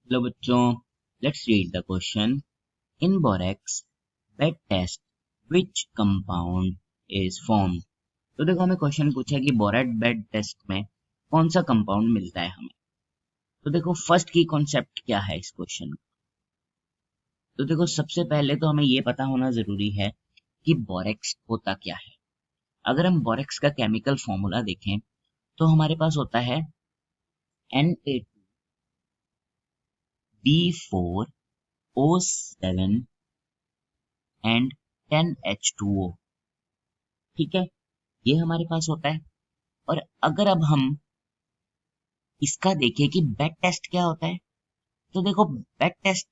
Hello बच्चों, let's read the question. In borax bead test which compound is formed. तो देखो हमें question पूछा कि बोरेट बेड टेस्ट में कौन सा कंपाउंड मिलता है हमें। तो देखो फर्स्ट की कॉन्सेप्ट क्या है इस क्वेश्चन का। तो देखो सबसे पहले तो हमें ये पता होना जरूरी है कि बोरेक्स होता क्या है। अगर हम बोरेक्स का केमिकल फॉर्मूला देखें तो हमारे पास होता है Na2B4O7 एंड 10H2O। ठीक है, ये हमारे पास होता है। और अगर अब हम इसका देखें कि बेड टेस्ट क्या होता है, तो देखो बेड टेस्ट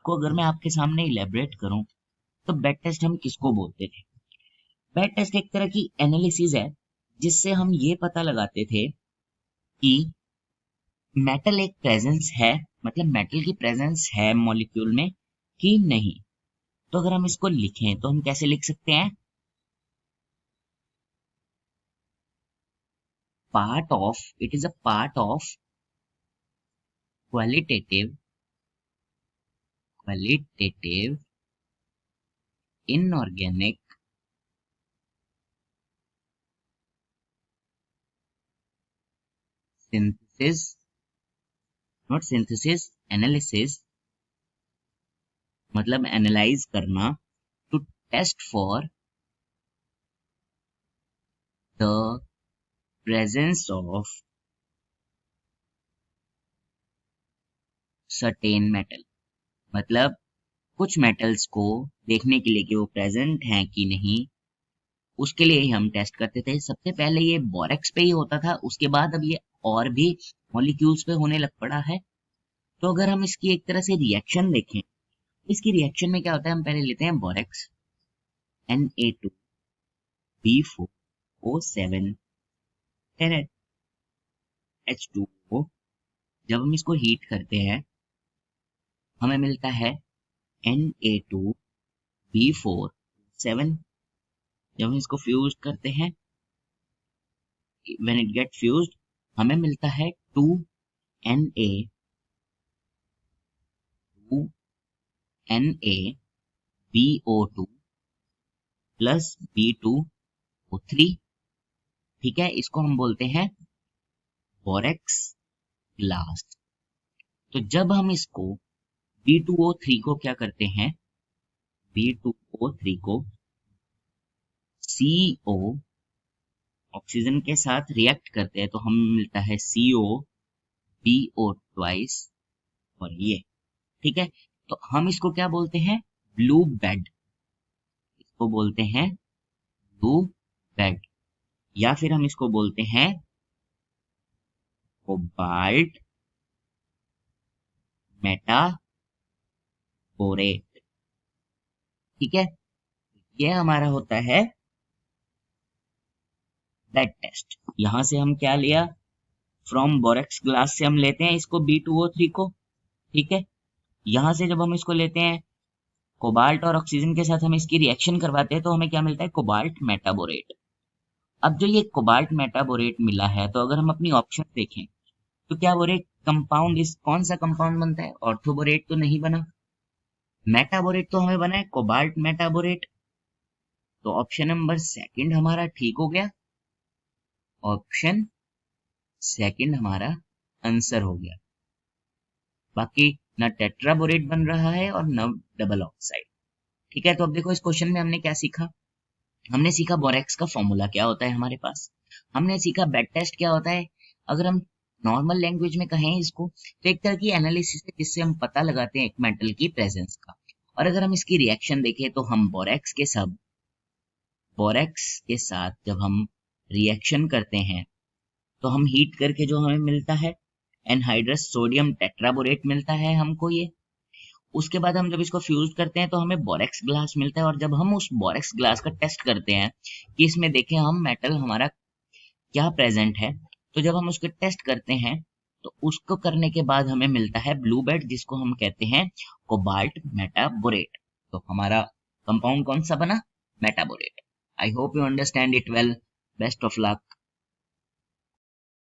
को अगर मैं आपके सामने इलेबरेट करूं तो बेड टेस्ट हम किसको बोलते थे। बेड टेस्ट एक तरह की एनालिसिस है जिससे हम ये पता लगाते थे कि मेटल एक प्रेजेंस है, मतलब मेटल की प्रेजेंस है मॉलिक्यूल में कि नहीं। तो अगर हम इसको लिखें तो हम कैसे लिख सकते हैं, it is a part of qualitative inorganic synthesis, not synthesis, analysis, मतलब एनालाइज करना, to test for the presence of certain metal. मतलब कुछ मेटल्स को देखने के लिए कि वो प्रेजेंट हैं कि नहीं, उसके लिए ही हम टेस्ट करते थे। सबसे पहले ये बोरेक्स पे ही होता था, उसके बाद अब ये और भी मॉलिक्यूल्स पे होने लग पड़ा है। तो अगर हम इसकी एक तरह से रिएक्शन देखें, इसकी रिएक्शन में क्या होता है, हम पहले लेते हैं बोरेक्स Na2B4O7 10H2O। जब हम इसको हीट करते हैं हमें मिलता है Na2B4O7। जब हम इसको फ्यूज करते हैं, व्हेन इट गेट फ्यूज्ड, हमें मिलता है 2NaBO2 प्लस B2O3। ठीक है, इसको हम बोलते हैं बोरेक्स ग्लास। तो जब हम इसको B2O3 को क्या करते हैं, B2O3 को CO ऑक्सीजन के साथ रिएक्ट करते हैं तो हमें मिलता है COBO ट्वाइस। और ये ठीक है, तो हम इसको क्या बोलते हैं, ब्लू बेड। इसको बोलते हैं ब्लू बेड, या फिर हम इसको बोलते हैं कोबाल्ट मेटाबोरेट। ठीक है, ये हमारा होता है बेड टेस्ट। यहां से हम क्या लिया, फ्रॉम बोरेक्स ग्लास से हम लेते हैं इसको B2O3 को। ठीक है, यहां से जब हम इसको लेते हैं कोबाल्ट और ऑक्सीजन के साथ हम इसकी रिएक्शन करवाते हैं तो हमें क्या मिलता है, कोबाल्ट मेटाबोरेट। अब जो ये कोबाल्ट मेटाबोरेट मिला है, तो अगर हम अपनी ऑप्शन देखें तो क्या बोरेट कंपाउंड, इस कौन सा कंपाउंड बनता है, ऑर्थोबोरेट तो नहीं बना, मेटाबोरेट तो हमें बना है कोबाल्ट मेटाबोरेट। तो ऑप्शन नंबर सेकंड हमारा ठीक हो गया, ऑप्शन सेकंड हमारा आंसर हो गया। बाकी ना टेट्राबोरेट बन रहा है और न डबल ऑक्साइड। ठीक है, तो अब देखो इस क्वेश्चन में हमने क्या सीखा। हमने सीखा बोरेक्स का फॉर्मूला क्या होता है हमारे पास, हमने सीखा बेड टेस्ट क्या होता है। अगर हम नॉर्मल लैंग्वेज में कहें इसको तो एक तरह की एनालिसिस है जिससे हम पता लगाते हैं एक मेटल की प्रेजेंस का। और अगर हम इसकी रिएक्शन देखें तो हम बोरेक्स के साथ जब हम रिएक्शन करते हैं तो हम हीट करके जो हमें मिलता है एनहाइड्रस सोडियम टेट्राबोरेट मिलता है हमको ये। उसके बाद हम जब इसको फ्यूज करते हैं तो हमें बोरेक्स ग्लास मिलता है। और जब हम उस बोरेक्स ग्लास का टेस्ट करते हैं कि इसमें देखें हम मेटल हमारा क्या प्रेजेंट है, तो जब हम उसको टेस्ट करते हैं तो उसको करने के बाद हमें मिलता है ब्लू बेड, जिसको हम कहते हैं कोबाल्ट मेटाबोरेट। तो हमारा कंपाउंड कौन सा बना, metaborate. I hope you understand it well. Best of luck.